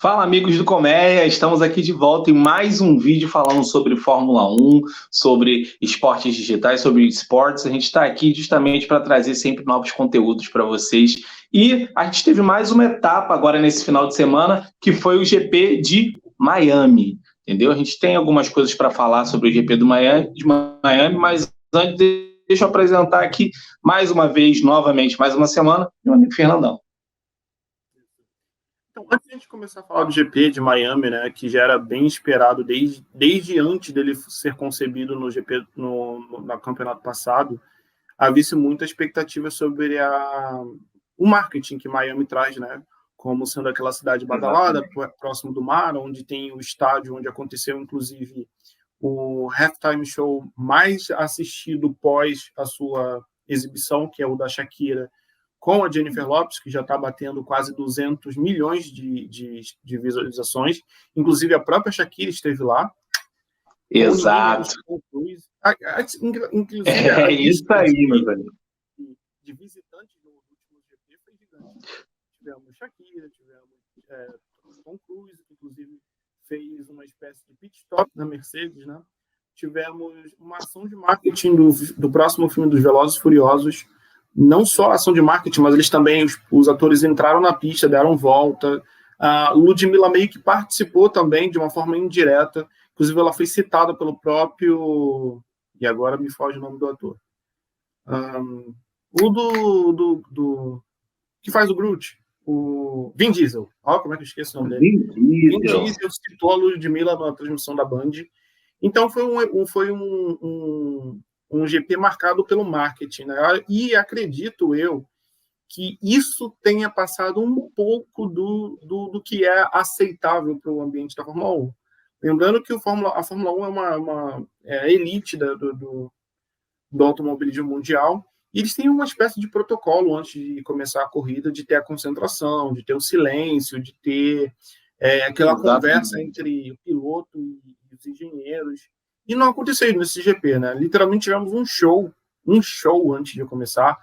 Fala, amigos do Colmeia, estamos aqui de volta em mais um vídeo falando sobre Fórmula 1, sobre esportes digitais, sobre esportes. A gente está aqui justamente para trazer sempre novos conteúdos para vocês. E a gente teve mais uma etapa agora nesse final de semana, que foi o GP de Miami, entendeu? A gente tem algumas coisas para falar sobre o GP de Miami, mas antes deixa eu apresentar aqui mais uma vez, novamente, mais uma semana, meu amigo Fernandão. Então, antes de a gente começar a falar do GP de Miami, né, que já era bem esperado desde antes dele ser concebido no GP no campeonato passado, havia-se muita expectativa sobre o marketing que Miami traz, né, como sendo aquela cidade badalada, próximo do mar, onde tem o estádio onde aconteceu, inclusive, o halftime show mais assistido pós a sua exibição, que é o da Shakira, com a Jennifer Lopez, que já está batendo quase 200 milhões de visualizações. Inclusive, a própria Shakira esteve lá. Exato. Inclusive, é isso aí, meu velho. De visitantes no último GP foi gigante. Tivemos Shakira, tivemos Tom Cruise, que inclusive fez uma espécie de pit stop na Mercedes, né? Tivemos uma ação de marketing do próximo filme dos Velozes e Furiosos. Não só ação de marketing, mas eles também, os atores entraram na pista, deram volta. A Ludmilla meio que participou também de uma forma indireta. Inclusive, ela foi citada pelo próprio... E agora me foge o nome do ator. O que faz o Groot, o Vin Diesel. Olha como é que eu esqueço o nome dele. Vin Diesel citou a Ludmilla na transmissão da Band. Então, foi um GP marcado pelo marketing, né? E acredito eu que isso tenha passado um pouco do que é aceitável para o ambiente da Fórmula 1. Lembrando que a Fórmula 1 é uma elite do automobilismo mundial, e eles têm uma espécie de protocolo antes de começar a corrida, de ter a concentração, de ter o silêncio, de ter aquela conversa entre o piloto e os engenheiros. E não aconteceu nesse GP, né? Literalmente tivemos um show antes de começar,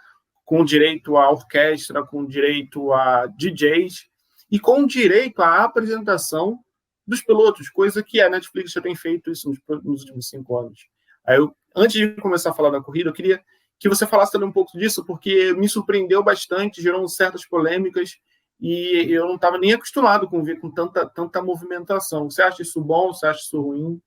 com direito à orquestra, com direito a DJs e com direito à apresentação dos pilotos, coisa que a Netflix já tem feito isso nos últimos 5 anos. Aí antes de começar a falar da corrida, eu queria que você falasse também um pouco disso, porque me surpreendeu bastante, gerou certas polêmicas, e eu não estava nem acostumado com ver com tanta movimentação. Você acha isso bom? Você acha isso ruim?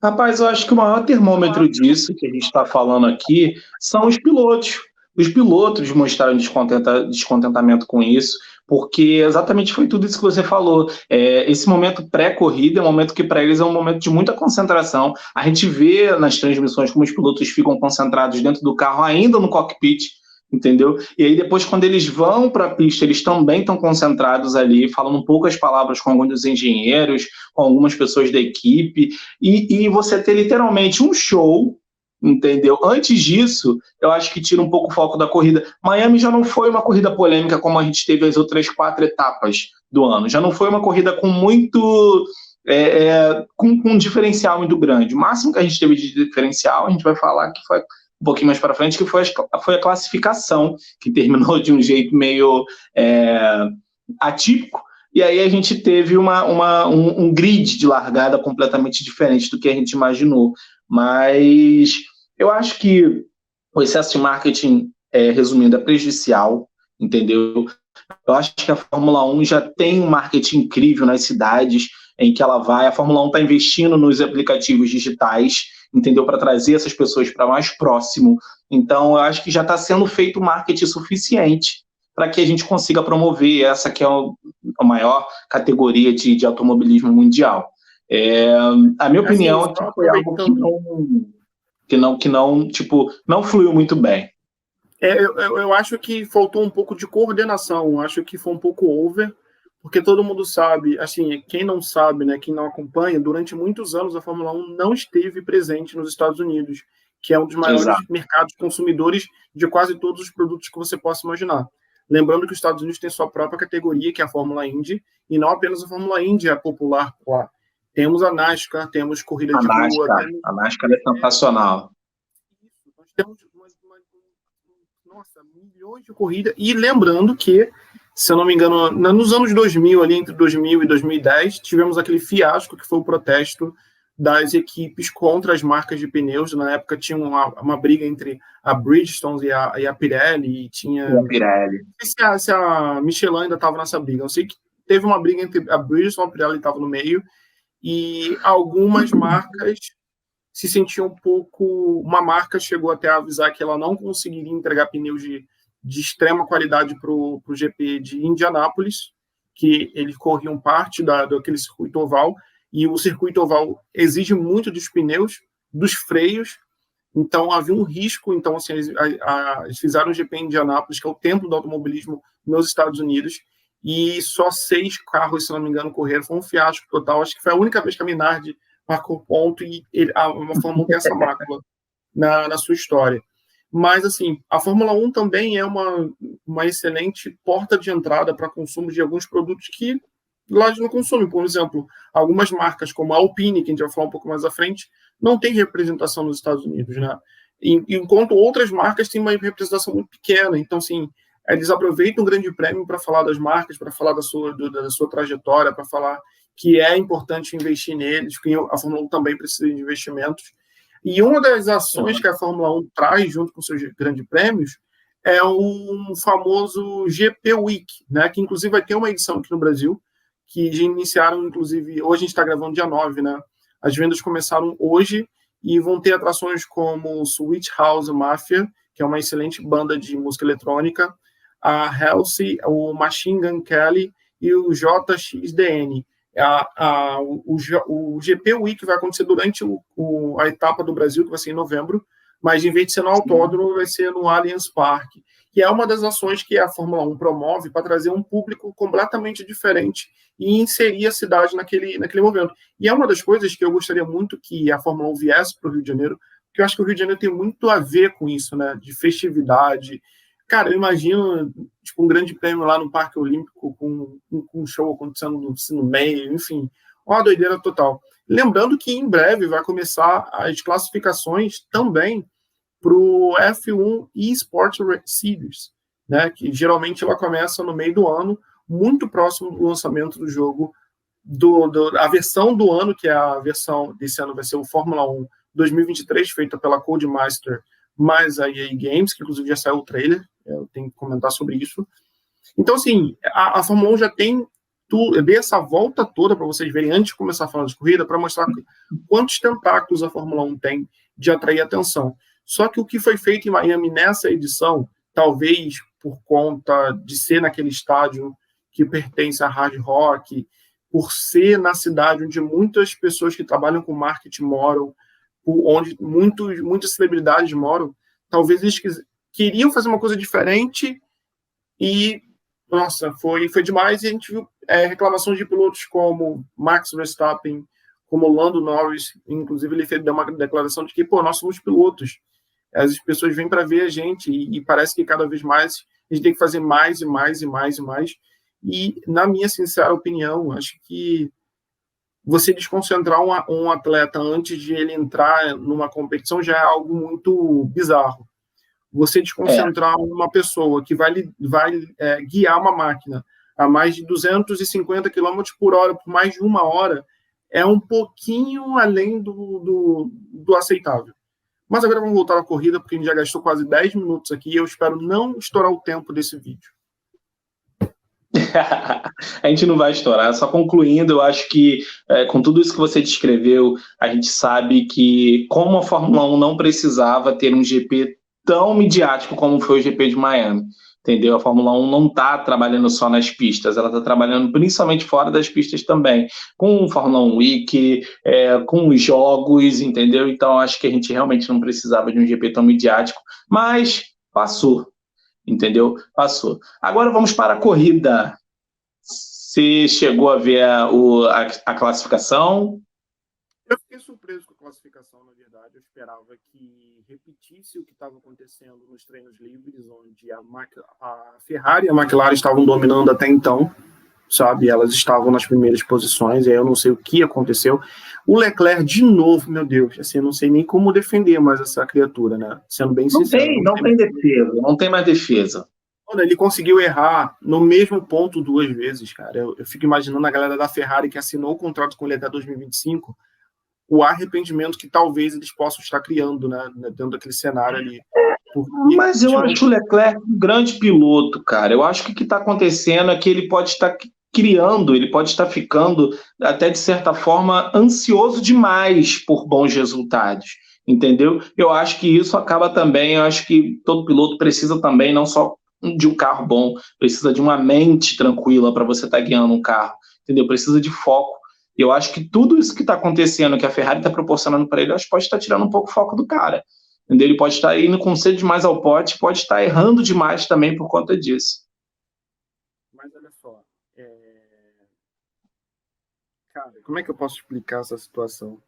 Rapaz, eu acho que o maior termômetro disso que a gente está falando aqui são os pilotos. Os pilotos mostraram descontentamento com isso, porque exatamente foi tudo isso que você falou. Esse momento pré-corrida é um momento que para eles é um momento de muita concentração. A gente vê nas transmissões como os pilotos ficam concentrados dentro do carro, ainda no cockpit, entendeu? E aí depois, quando eles vão para a pista, eles também estão concentrados ali, falando poucas palavras com alguns dos engenheiros, com algumas pessoas da equipe, e você ter literalmente um show, entendeu? Antes disso, eu acho que tira um pouco o foco da corrida. Miami já não foi uma corrida polêmica como a gente teve as outras 4 etapas do ano. Já não foi uma corrida com muito... com um diferencial muito grande. O máximo que a gente teve de diferencial, a gente vai falar que foi um pouquinho mais para frente, que foi a classificação, que terminou de um jeito meio atípico, e aí a gente teve um grid de largada completamente diferente do que a gente imaginou. Mas eu acho que o excesso de marketing, resumindo, é prejudicial, entendeu? Eu acho que a Fórmula 1 já tem um marketing incrível nas cidades em que ela vai. A Fórmula 1 está investindo nos aplicativos digitais, entendeu? Para trazer essas pessoas para mais próximo. Então, eu acho que já está sendo feito marketing suficiente para que a gente consiga promover essa que é a maior categoria de automobilismo mundial. A minha opinião é que foi algo que não fluiu muito bem. Eu acho que faltou um pouco de coordenação, acho que foi um pouco over, porque todo mundo sabe, assim, quem não sabe, né, quem não acompanha, durante muitos anos a Fórmula 1 não esteve presente nos Estados Unidos, que é um dos maiores mercados consumidores de quase todos os produtos que você possa imaginar. Lembrando que os Estados Unidos tem sua própria categoria, que é a Fórmula Indy, e não apenas a Fórmula Indy é popular lá. Temos a NASCAR, temos corrida de rua. A NASCAR é sensacional. Nós temos milhões de corridas. E lembrando que se eu não me engano, nos anos 2000, ali entre 2000 e 2010, tivemos aquele fiasco que foi o protesto das equipes contra as marcas de pneus. Na época tinha uma briga entre a Bridgestone e a Pirelli, e tinha... E a Pirelli. Não sei se a Michelin ainda estava nessa briga. Eu sei que teve uma briga entre a Bridgestone e a Pirelli, estava no meio, e algumas marcas se sentiam um pouco... Uma marca chegou até a avisar que ela não conseguiria entregar pneus de extrema qualidade para o GP de Indianápolis, que eles corriam parte daquele circuito oval, e o circuito oval exige muito dos pneus, dos freios, então havia um risco. Então, assim, eles fizeram o GP em Indianápolis, que é o templo do automobilismo nos Estados Unidos, e só 6 carros, se não me engano, correram. Foi um fiasco total. Acho que foi a única vez que a Minardi marcou ponto, e a Fórmula 1 tem essa mácula na sua história. Mas, assim, a Fórmula 1 também é uma excelente porta de entrada para consumo de alguns produtos que lá de não consomem. Por exemplo, algumas marcas, como a Alpine, que a gente vai falar um pouco mais à frente, não tem representação nos Estados Unidos, né? Enquanto outras marcas têm uma representação muito pequena. Então, assim, eles aproveitam o Grande Prêmio para falar das marcas, para falar da sua trajetória, para falar que é importante investir neles, que a Fórmula 1 também precisa de investimentos. E uma das ações que a Fórmula 1 traz junto com seus grandes prêmios é um famoso GP Week, né? Que inclusive vai ter uma edição aqui no Brasil, que já iniciaram, inclusive, hoje a gente está gravando dia 9, né? As vendas começaram hoje e vão ter atrações como Switch House Mafia, que é uma excelente banda de música eletrônica, a Halsey, o Machine Gun Kelly e o JXDN. O GP Week vai acontecer durante a etapa do Brasil, que vai ser em novembro, mas em vez de ser no autódromo, vai ser no Allianz Parque, que é uma das ações que a Fórmula 1 promove para trazer um público completamente diferente e inserir a cidade naquele momento. E é uma das coisas que eu gostaria muito que a Fórmula 1 viesse para o Rio de Janeiro, porque eu acho que o Rio de Janeiro tem muito a ver com isso, né? De festividade. Cara, eu imagino tipo, um grande prêmio lá no Parque Olímpico com um show acontecendo no meio, enfim, uma doideira total. Lembrando que em breve vai começar as classificações também para o F1 eSports Series, né, que geralmente ela começa no meio do ano, muito próximo do lançamento do jogo, a versão do ano, que é a versão desse ano vai ser o Fórmula 1 2023, feita pela Codemaster, mais a EA Games, que inclusive já saiu o trailer, eu tenho que comentar sobre isso. Então, assim, a Fórmula 1 já tem essa volta toda para vocês verem, antes de começar a falar de corrida, para mostrar quantos tentáculos a Fórmula 1 tem de atrair atenção. Só que o que foi feito em Miami nessa edição, talvez por conta de ser naquele estádio que pertence à Hard Rock, por ser na cidade onde muitas pessoas que trabalham com marketing moram, onde muitas celebridades moram, talvez eles queriam fazer uma coisa diferente e, nossa, foi demais. E a gente viu reclamações de pilotos como Max Verstappen, como Lando Norris, inclusive ele deu uma declaração de que, nós somos pilotos, as pessoas vêm para ver a gente e parece que cada vez mais a gente tem que fazer mais e mais e mais e mais. E, na minha sincera opinião, acho que você desconcentrar um atleta antes de ele entrar numa competição já é algo muito bizarro. Você desconcentrar uma pessoa que vai guiar uma máquina a mais de 250 km por hora por mais de 1 hora é um pouquinho além do aceitável. Mas agora vamos voltar à corrida, porque a gente já gastou quase 10 minutos aqui e eu espero não estourar o tempo desse vídeo. A gente não vai estourar, só concluindo, eu acho que com tudo isso que você descreveu, a gente sabe que como a Fórmula 1 não precisava ter um GP tão midiático como foi o GP de Miami, entendeu? A Fórmula 1 não está trabalhando só nas pistas, ela está trabalhando principalmente fora das pistas também, com o Fórmula 1 Week, com os jogos, entendeu? Então acho que a gente realmente não precisava de um GP tão midiático, mas passou. Entendeu? Passou. Agora vamos para a corrida. Você chegou a ver a classificação? Eu fiquei surpreso com a classificação, na verdade. Eu esperava que repetisse o que estava acontecendo nos treinos livres, onde a Ferrari e a McLaren estavam dominando até então, sabe? Elas estavam nas primeiras posições, e aí eu não sei o que aconteceu. O Leclerc, de novo, meu Deus, assim, eu não sei nem como defender mais essa criatura, né? Sendo bem sincero. Não tem defesa, não tem mais defesa. Olha, ele conseguiu errar no mesmo ponto 2 vezes, cara. Eu fico imaginando a galera da Ferrari que assinou o contrato com ele até 2025, o arrependimento que talvez eles possam estar criando, né, dentro daquele cenário ali. Porque, mas eu acho o Leclerc um grande piloto, cara. Eu acho que o que está acontecendo é que ele pode estar criando, ele pode estar ficando, até de certa forma, ansioso demais por bons resultados, entendeu? Eu acho que isso acaba também, eu acho que todo piloto precisa também, não só de um carro bom, precisa de uma mente tranquila para você estar guiando um carro, entendeu? Precisa de foco. Eu acho que tudo isso que está acontecendo, que a Ferrari está proporcionando para ele, eu acho que pode estar tirando um pouco o foco do cara. Entendeu? Ele pode estar indo com sede demais ao pote, pode estar errando demais também por conta disso. Mas olha só, cara, como é que eu posso explicar essa situação?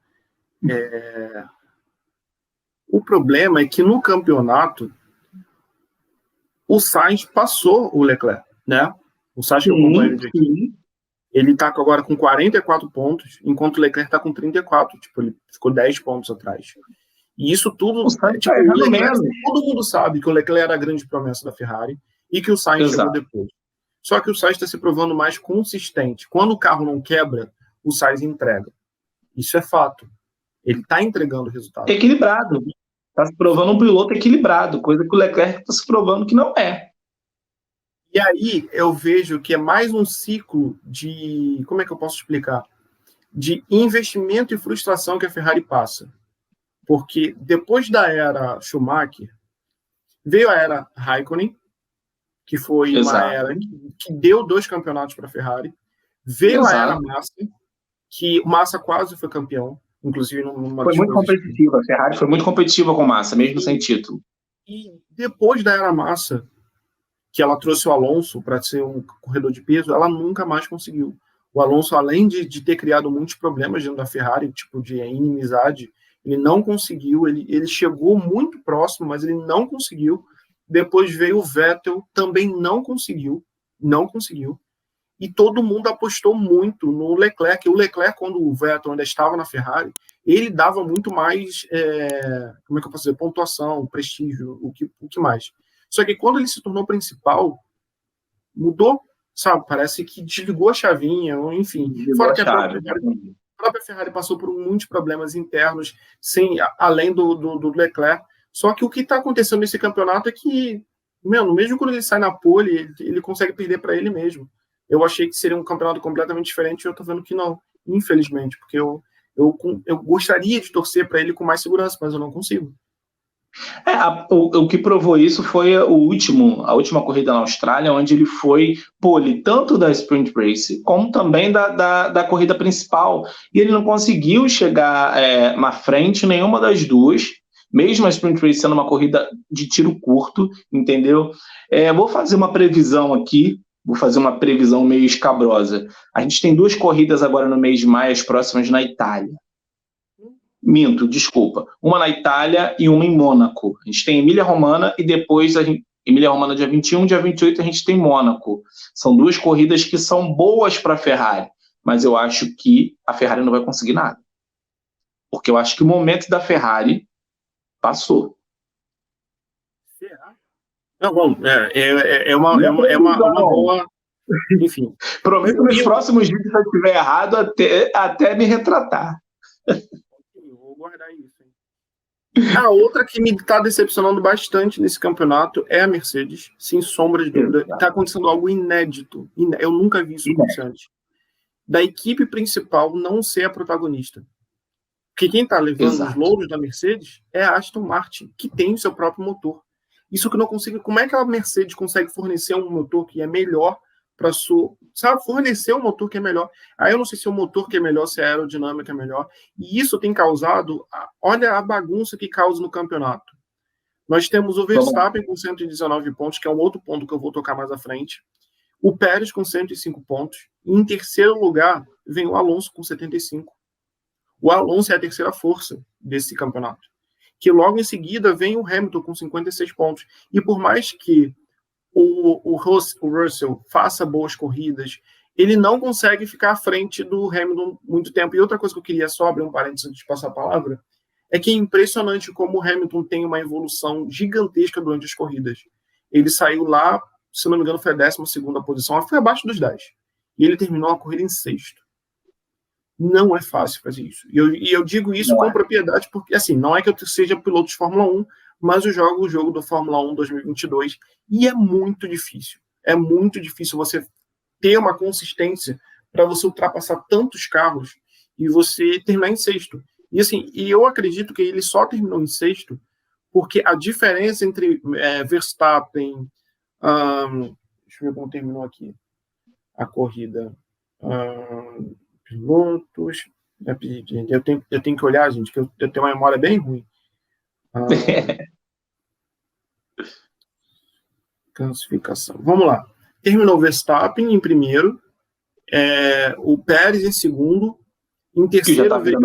O problema é que no campeonato o Sainz passou o Leclerc, né? O Sainz que eu acompanho de aqui. Ele está agora com 44 pontos, enquanto o Leclerc está com 34. Tipo, ele ficou 10 pontos atrás. E isso tudo... Tipo, Leclerc, todo mundo sabe que o Leclerc era a grande promessa da Ferrari e que o Sainz chegou depois. Só que o Sainz está se provando mais consistente. Quando o carro não quebra, o Sainz entrega. Isso é fato. Ele está entregando o resultado. Equilibrado. Está se provando um piloto equilibrado, coisa que o Leclerc está se provando que não é. E aí eu vejo que é mais um ciclo de... Como é que eu posso explicar? De investimento e frustração que a Ferrari passa. Porque depois da era Schumacher, veio a era Raikkonen, que foi uma era que deu 2 campeonatos para a Ferrari. Veio a era Massa, que o Massa quase foi campeão, inclusive numa... Foi muito competitiva, a Ferrari foi muito competitiva com o Massa, mesmo sem título. E depois da era Massa, que ela trouxe o Alonso para ser um corredor de peso, ela nunca mais conseguiu. O Alonso, além de ter criado muitos problemas dentro da Ferrari, tipo de inimizade, ele não conseguiu, ele chegou muito próximo, mas ele não conseguiu. Depois veio o Vettel, também não conseguiu. E todo mundo apostou muito no Leclerc. O Leclerc, quando o Vettel ainda estava na Ferrari, ele dava muito mais, como é que eu posso dizer, pontuação, prestígio, o que mais. Só que quando ele se tornou principal, mudou, sabe? Parece que desligou a chavinha, enfim. Fora que a própria Ferrari passou por muitos problemas internos, além do Leclerc. Só que o que está acontecendo nesse campeonato é que, mesmo quando ele sai na pole, ele consegue perder para ele mesmo. Eu achei que seria um campeonato completamente diferente e eu estou vendo que não, infelizmente, porque eu gostaria de torcer para ele com mais segurança, mas eu não consigo. O que provou isso foi a última corrida na Austrália, onde ele foi pole tanto da Sprint Race como também da corrida principal. E ele não conseguiu chegar na frente nenhuma das duas, mesmo a Sprint Race sendo uma corrida de tiro curto, entendeu? Vou fazer uma previsão aqui, vou fazer uma previsão meio escabrosa. A gente tem 2 corridas agora no mês de maio, as próximas na Itália. Minto, desculpa. Uma na Itália e uma em Mônaco. A gente tem Emília-Romana e depois Emília-Romana dia 21, dia 28 a gente tem Mônaco. São 2 corridas que são boas para a Ferrari, mas eu acho que a Ferrari não vai conseguir nada. Porque eu acho que o momento da Ferrari passou. Não, bom, é uma boa... Enfim. Prometo nos próximos dias, se eu estiver errado, até me retratar. Vou guardar isso. Hein? A outra que me está decepcionando bastante nesse campeonato é a Mercedes, sem sombra de dúvida. Está acontecendo algo inédito. Eu nunca vi isso acontecer antes. Da equipe principal não ser a protagonista. Porque quem está levando os louros da Mercedes é a Aston Martin, que tem o seu próprio motor. Isso que eu não consigo... Como é que a Mercedes consegue fornecer um motor que é melhor para fornecer um motor que é melhor. Aí eu não sei se o motor que é melhor, se a aerodinâmica é melhor. E isso tem causado... Olha a bagunça que causa no campeonato. Nós temos o Verstappen com 119 pontos, que é um outro ponto que eu vou tocar mais à frente. O Pérez com 105 pontos. E em terceiro lugar, vem o Alonso com 75. O Alonso é a terceira força desse campeonato. Que logo em seguida vem o Hamilton com 56 pontos. E por mais que o Russell faça boas corridas, ele não consegue ficar à frente do Hamilton muito tempo. E outra coisa que eu queria só abrir um parênteses antes de passar a palavra, é que é impressionante como o Hamilton tem uma evolução gigantesca durante as corridas. Ele saiu lá se não me engano, foi a 12ª posição, foi abaixo dos 10. E ele terminou a corrida em 6º. Não é fácil fazer isso. E eu digo isso com propriedade, porque, assim, não é que eu seja piloto de Fórmula 1, mas eu jogo o jogo do Fórmula 1 2022 e é muito difícil. É muito difícil você ter uma consistência para você ultrapassar tantos carros e você terminar em 6º. E, assim, eu acredito que ele só terminou em 6º porque a diferença entre Verstappen... deixa eu ver como terminou aqui a corrida. Pilotos... Eu tenho que olhar, gente, que eu tenho uma memória bem ruim. Classificação. Vamos lá. Terminou o Verstappen em primeiro, o Pérez em segundo, em terceiro veio...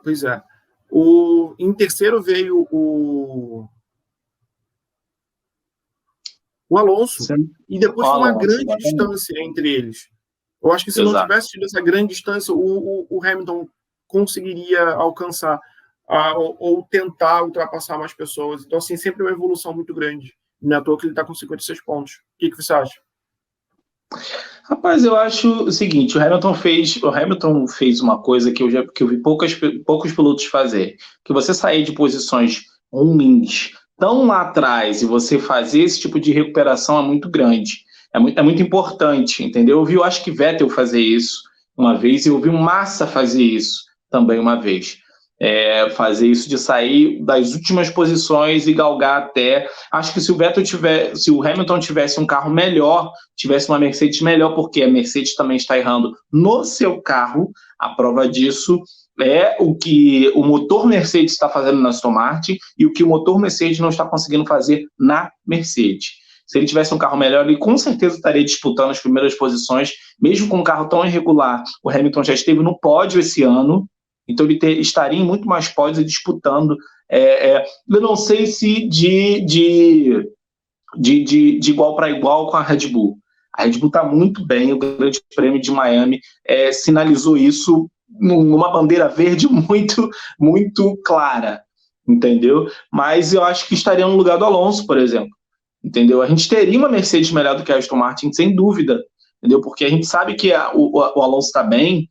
pois é. Em terceiro veio o Alonso. Sim. E depois foi uma grande distância entre eles. Eu acho que se não tivesse tido essa grande distância, o Hamilton conseguiria alcançar ou tentar ultrapassar mais pessoas. Então, assim, sempre uma evolução muito grande. Não é à toa que ele está com 56 pontos. O que você acha? Rapaz, eu acho o seguinte, o Hamilton fez uma coisa que eu vi poucos pilotos fazer, que você sair de posições ruins tão lá atrás e você fazer esse tipo de recuperação é muito grande, é muito importante, entendeu? Eu acho que Vettel fazer isso uma vez e eu vi o Massa fazer isso também uma vez. Fazer isso de sair das últimas posições e galgar até. Acho que se o Hamilton tivesse um carro melhor, tivesse uma Mercedes melhor, porque a Mercedes também está errando no seu carro, a prova disso é o que o motor Mercedes está fazendo na Aston Martin e o que o motor Mercedes não está conseguindo fazer na Mercedes. Se ele tivesse um carro melhor, ele com certeza estaria disputando as primeiras posições, mesmo com um carro tão irregular. O Hamilton já esteve no pódio esse ano, então ele estaria em muito mais pódios e disputando. Eu não sei se de igual para igual com a Red Bull. A Red Bull está muito bem, o Grande Prêmio de Miami sinalizou isso numa bandeira verde muito, muito clara, entendeu? Mas eu acho que estaria no lugar do Alonso, por exemplo, entendeu? A gente teria uma Mercedes melhor do que a Aston Martin, sem dúvida, entendeu? Porque a gente sabe que o Alonso está bem,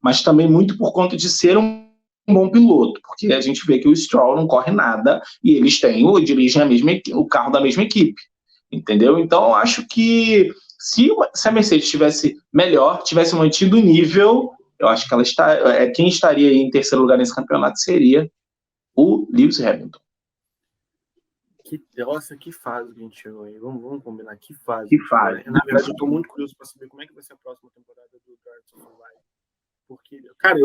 mas também muito por conta de ser um bom piloto, porque a gente vê que o Stroll não corre nada e eles dirigem o carro da mesma equipe, entendeu? Então, eu acho que se a Mercedes tivesse melhor, tivesse mantido o nível, eu acho que quem estaria aí em terceiro lugar nesse campeonato seria o Lewis Hamilton. Nossa, que fase que a gente chegou aí. Vamos combinar, que fase. Que fase. Na verdade, eu estou muito curioso para saber como é que vai ser a próxima temporada do Drive to Survive. Porque, cara,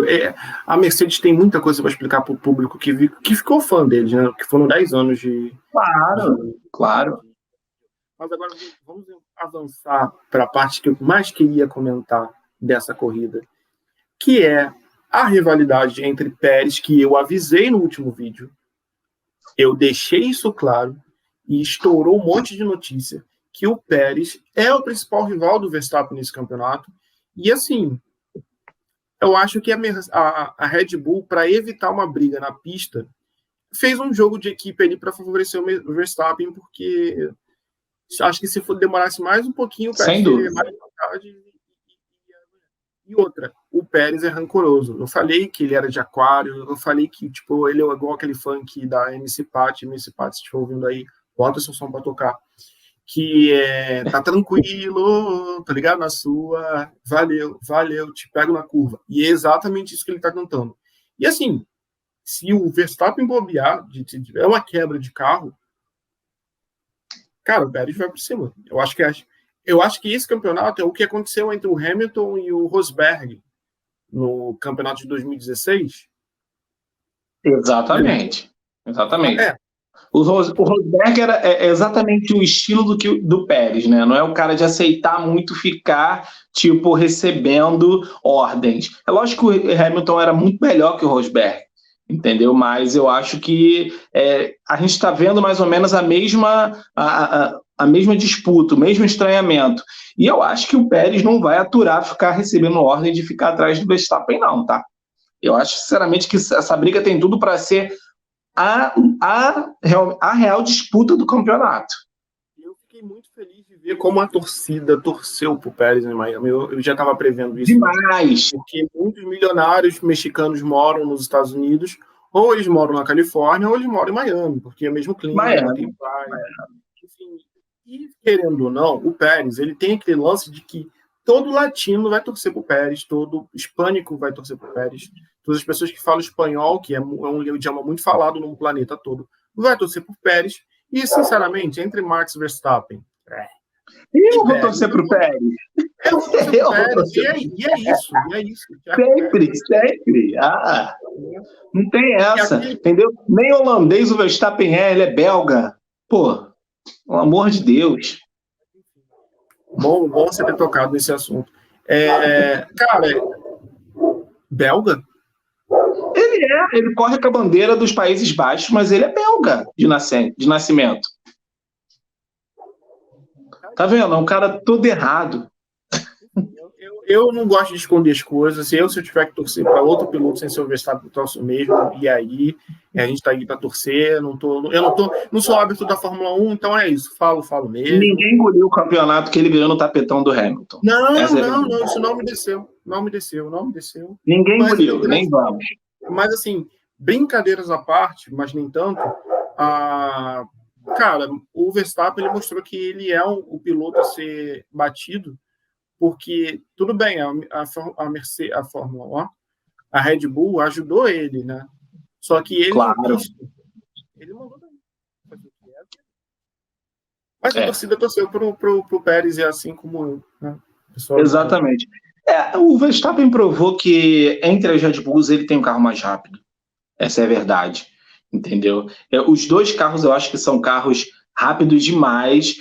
a Mercedes tem muita coisa para explicar para o público que ficou fã deles, né? Que foram 10 anos de... Claro. Mas agora vamos avançar para a parte que eu mais queria comentar dessa corrida, que é a rivalidade entre Pérez, que eu avisei no último vídeo. Eu deixei isso claro e estourou um monte de notícia que o Pérez é o principal rival do Verstappen nesse campeonato. E, assim, eu acho que a Red Bull, para evitar uma briga na pista, fez um jogo de equipe ali para favorecer o Verstappen, porque acho que se demorasse mais um pouquinho, o Pérez teria mais vontade. E outra, o Pérez é rancoroso. Eu falei que ele era de aquário, eu falei que tipo, ele é igual aquele funk da MC Paty, se estiver ouvindo aí, bota seu som para tocar. Que tá tranquilo, tá ligado? Na sua, valeu, te pego na curva. E é exatamente isso que ele tá cantando. E assim, se o Verstappen bobear, é uma quebra de carro, cara, o Pérez vai por cima. Eu acho que esse campeonato é o que aconteceu entre o Hamilton e o Rosberg no campeonato de 2016. Exatamente. O Rosberg é exatamente o estilo do Pérez, né? Não é o cara de aceitar muito ficar, tipo, recebendo ordens. É lógico que o Hamilton era muito melhor que o Rosberg, entendeu? Mas eu acho que a gente está vendo mais ou menos a mesma disputa, o mesmo estranhamento. E eu acho que o Pérez não vai aturar ficar recebendo ordem de ficar atrás do Verstappen, não, tá? Eu acho, sinceramente, que essa briga tem tudo para ser a real disputa do campeonato. fiquei muito feliz de ver como a torcida torceu pro Pérez em Miami. Eu já estava prevendo isso. Demais! Porque muitos milionários mexicanos moram nos Estados Unidos, ou eles moram na Califórnia, ou eles moram em Miami, porque é o mesmo clima, tem praia. Enfim, e querendo ou não, o Pérez, ele tem aquele lance de que todo latino vai torcer pro Pérez, todo hispânico vai torcer pro Pérez, todas as pessoas que falam espanhol, que é um idioma muito falado no planeta todo, vai torcer pro Pérez. E, sinceramente, entre Max Verstappen... Eu vou torcer pro Pérez. Eu vou torcer pro Pérez. E é isso. Sempre. Não tem essa, entendeu? Nem holandês o Verstappen ele é belga. Pô, pelo amor de Deus. Bom você ter tocado nesse assunto. Cara, belga? Ele corre com a bandeira dos Países Baixos, mas ele é belga de nascimento. Tá vendo? É um cara todo errado. Eu não gosto de esconder as coisas. Se eu tiver que torcer para outro piloto sem ser o Verstappen, eu torço mesmo. E aí, a gente tá aqui para torcer. Não sou árbitro da Fórmula 1, então é isso. Falo mesmo. Ninguém engoliu o campeonato que ele ganhou no tapetão do Hamilton. Não, isso não me desceu. Não me desceu. Ninguém engoliu, nem vamos. Mas, assim, brincadeiras à parte, mas nem tanto, cara, o Verstappen ele mostrou que ele é o piloto a ser batido, porque, tudo bem, a Mercedes, a Fórmula 1, a Red Bull ajudou ele, né? Só que ele ele mandou bem. Mas a torcida torceu pro Pérez, e assim como eu, né? Exatamente. O Verstappen provou que entre as Red Bulls ele tem um carro mais rápido. Essa é a verdade, entendeu? Os dois carros eu acho que são carros rápidos demais,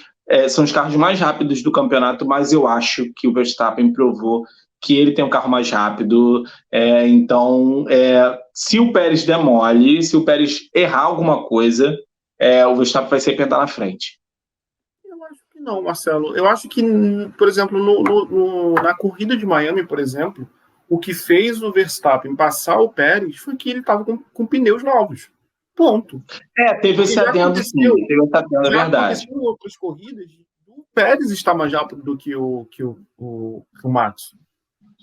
são os carros mais rápidos do campeonato, mas eu acho que o Verstappen provou que ele tem um carro mais rápido. Então, se o Pérez der mole, se o Pérez errar alguma coisa, o Verstappen vai sempre estar na frente. Não, Marcelo. Eu acho que, por exemplo, na corrida de Miami, por exemplo, o que fez o Verstappen passar o Pérez foi que ele estava com pneus novos. Ponto. Teve esse adendo, sim. Teve esse adendo, é verdade. Em outras corridas, o Pérez está mais rápido do que o Max.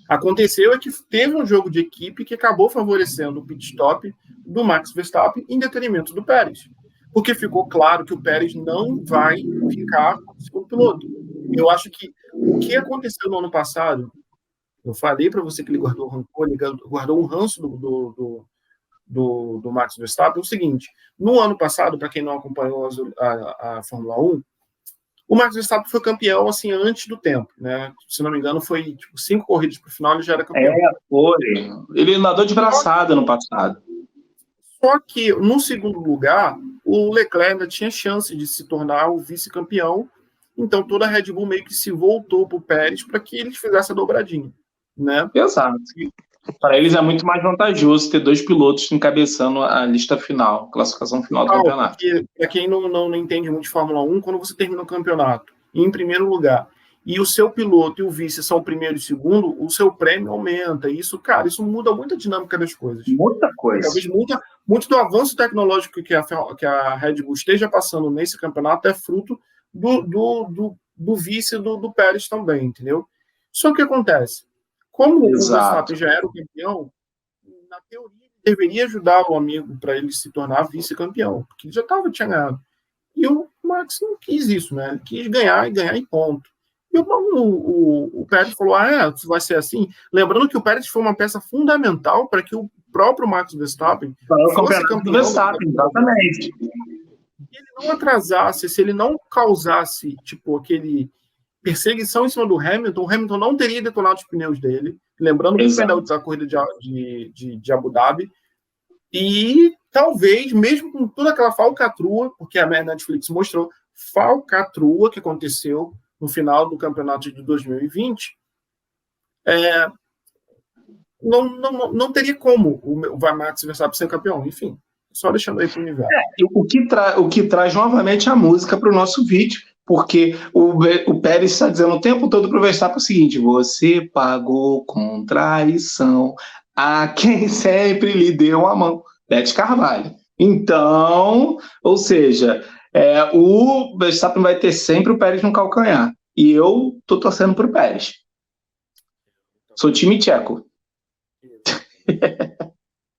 Aconteceu que teve um jogo de equipe que acabou favorecendo o pit stop do Max Verstappen em detrimento do Pérez. Porque ficou claro que o Pérez não vai ficar segundo piloto. Eu acho que o que aconteceu no ano passado, eu falei para você que ele guardou rancor, ele guardou um ranço do Max Verstappen, é o seguinte: no ano passado, para quem não acompanhou a Fórmula 1, o Max Verstappen foi campeão assim antes do tempo, né? Se não me engano, foi 5 corridas para o final, ele já era campeão. Foi. Ele nadou de braçada no passado. Só que, no segundo lugar, o Leclerc ainda tinha chance de se tornar o vice-campeão, então toda a Red Bull meio que se voltou para o Pérez para que ele fizesse a dobradinha, né? Exato. Para eles é muito mais vantajoso ter 2 pilotos encabeçando a lista final, classificação final do campeonato. Para quem não entende muito de Fórmula 1, quando você termina o campeonato em primeiro lugar, e o seu piloto e o vice são o primeiro e segundo, o seu prêmio aumenta. E isso, cara, isso muda muito a dinâmica das coisas. Muita coisa. Talvez muito do avanço tecnológico que a Red Bull esteja passando nesse campeonato é fruto do vice do Pérez também, entendeu? Só que o que acontece? Como o Verstappen já era o campeão, na teoria ele deveria ajudar o amigo para ele se tornar vice-campeão, porque ele já tinha ganhado. E o Max não quis isso, né? Ele quis ganhar e ponto. E o Pérez falou, vai ser assim. Lembrando que o Pérez foi uma peça fundamental para que o próprio Max Verstappen fosse campeão do Verstappen, exatamente. Se ele não atrasasse, se ele não causasse aquele perseguição em cima do Hamilton, o Hamilton não teria detonado os pneus dele. Lembrando que foi da corrida de Abu Dhabi. E talvez, mesmo com toda aquela falcatrua, porque a Netflix mostrou falcatrua que aconteceu no final do campeonato de 2020, não teria como o Max Verstappen ser campeão. Enfim, só deixando aí para o universo. O que traz novamente a música para o nosso vídeo, porque o Pérez está dizendo o tempo todo para o Verstappen o seguinte: você pagou com traição a quem sempre lhe deu a mão. Bete Carvalho. Então, ou seja, O Verstappen vai ter sempre o Pérez no calcanhar. E eu tô torcendo pro Pérez. Sou time tcheco.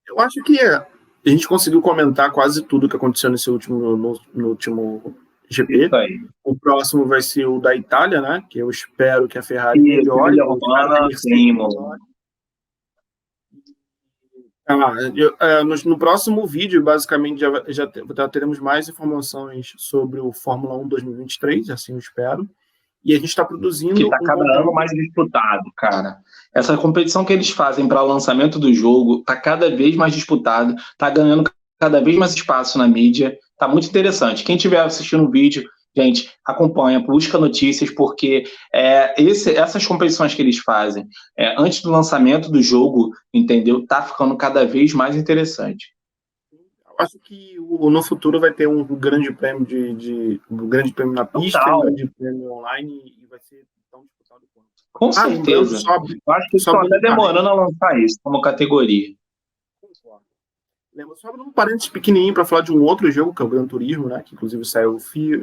Eu acho que a gente conseguiu comentar quase tudo que aconteceu nesse no último GP. O próximo vai ser o da Itália, né? Que eu espero que a Ferrari melhore. No próximo vídeo, basicamente, já teremos mais informações sobre o Fórmula 1 2023, assim eu espero. E a gente está produzindo... Que está cada ano mais disputado, cara. Essa competição que eles fazem para o lançamento do jogo está cada vez mais disputado, está ganhando cada vez mais espaço na mídia. Está muito interessante. Quem estiver assistindo o vídeo, gente, acompanha, busca notícias, porque essas competições que eles fazem antes do lançamento do jogo, entendeu? Tá ficando cada vez mais interessante. Acho que no futuro vai ter um grande prêmio um grande prêmio na pista, um grande prêmio online, e vai ser tão disputado quanto. Com certeza. Eu acho que estão até demorando a lançar isso como categoria. Concordo. Só abrindo um parênteses pequenininho para falar de um outro jogo, que é o Gran Turismo, né? Que inclusive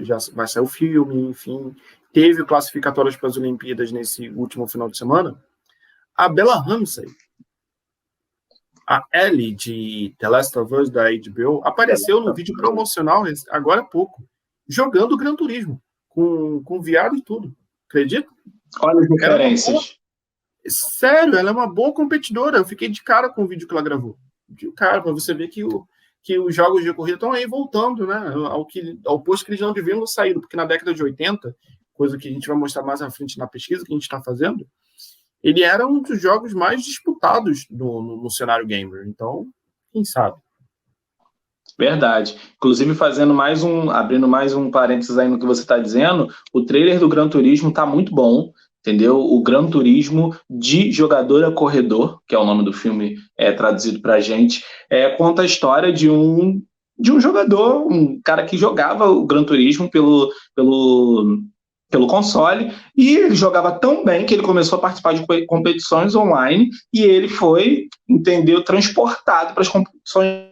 já vai sair o filme, enfim. Teve classificatórias para as Olimpíadas nesse último final de semana. A Bella Ramsey, a Ellie de The Last of Us da HBO, apareceu no vídeo promocional agora há pouco, jogando o Gran Turismo, com VR e tudo. Acredita? Olha as referências. Sério, ela é uma boa competidora. Eu fiquei de cara com o vídeo que ela gravou. De cara, para você ver que os jogos de corrida estão aí voltando, né? Ao posto que eles não deviam sair, porque na década de 80, coisa que a gente vai mostrar mais à frente na pesquisa que a gente está fazendo, ele era um dos jogos mais disputados no cenário gamer. Então, quem sabe? Verdade. Inclusive, abrindo mais um parênteses aí no que você está dizendo, o trailer do Gran Turismo está muito bom, entendeu? O Gran Turismo de Jogador a Corredor, que é o nome do filme traduzido para a gente, conta a história de um jogador, um cara que jogava o Gran Turismo pelo console, e ele jogava tão bem que ele começou a participar de competições online, e ele foi, entendeu, transportado para as competições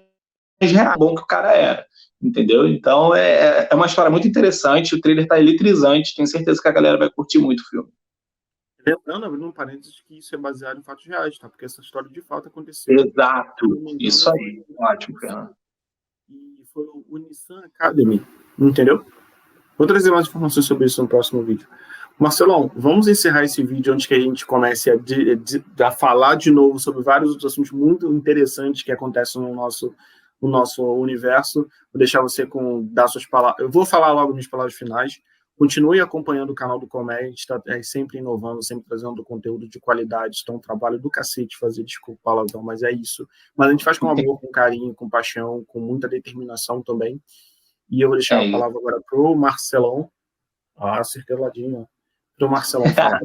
reais, bom que o cara era, entendeu? Então é uma história muito interessante, o trailer está eletrizante, tenho certeza que a galera vai curtir muito o filme. Lembrando, abrindo um parênteses, que isso é baseado em fatos reais, tá? Porque essa história de fato aconteceu. Exato, isso aí, ótimo, Fernando. E foi o Nissan Academy, entendeu? Vou trazer mais informações sobre isso no próximo vídeo. Marcelão, vamos encerrar esse vídeo antes que a gente comece a falar de novo sobre vários outros assuntos muito interessantes que acontecem no nosso universo. Vou deixar você dar suas palavras. Eu vou falar logo minhas palavras finais. Continue acompanhando o canal do Colmeia, a gente está sempre inovando, sempre trazendo conteúdo de qualidade. Então, um trabalho do cacete fazer, desculpa, palavrão, mas é isso. Mas a gente faz com amor, com carinho, com paixão, com muita determinação também. E eu vou deixar a palavra agora para o Marcelão. Acertei o ladinho. Para o Marcelão falar.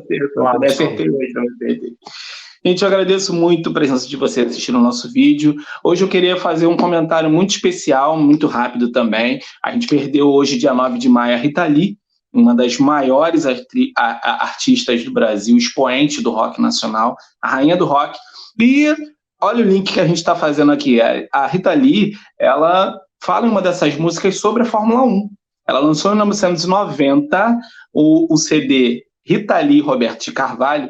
Gente, eu agradeço muito a presença de você assistindo o nosso vídeo. Hoje eu queria fazer um comentário muito especial, muito rápido também. A gente perdeu hoje, dia 9 de maio, a Rita Lee, uma das maiores artistas do Brasil, expoente do rock nacional, a rainha do rock. E olha o link que a gente está fazendo aqui. A Rita Lee, ela fala em uma dessas músicas sobre a Fórmula 1. Ela lançou em 1990 o CD Rita Lee Roberto de Carvalho,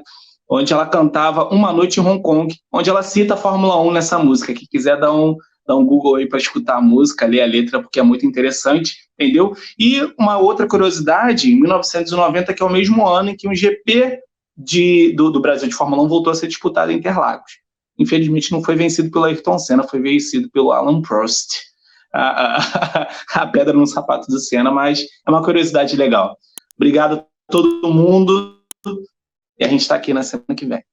onde ela cantava Uma Noite em Hong Kong, onde ela cita a Fórmula 1 nessa música. Quem quiser dar um Google aí para escutar a música, ler a letra, porque é muito interessante, entendeu? E uma outra curiosidade, em 1990, que é o mesmo ano em que um GP do Brasil de Fórmula 1 voltou a ser disputado em Interlagos. Infelizmente não foi vencido pelo Ayrton Senna, foi vencido pelo Alan Prost. A pedra no sapato do Senna, mas é uma curiosidade legal. Obrigado a todo mundo. E a gente está aqui na semana que vem.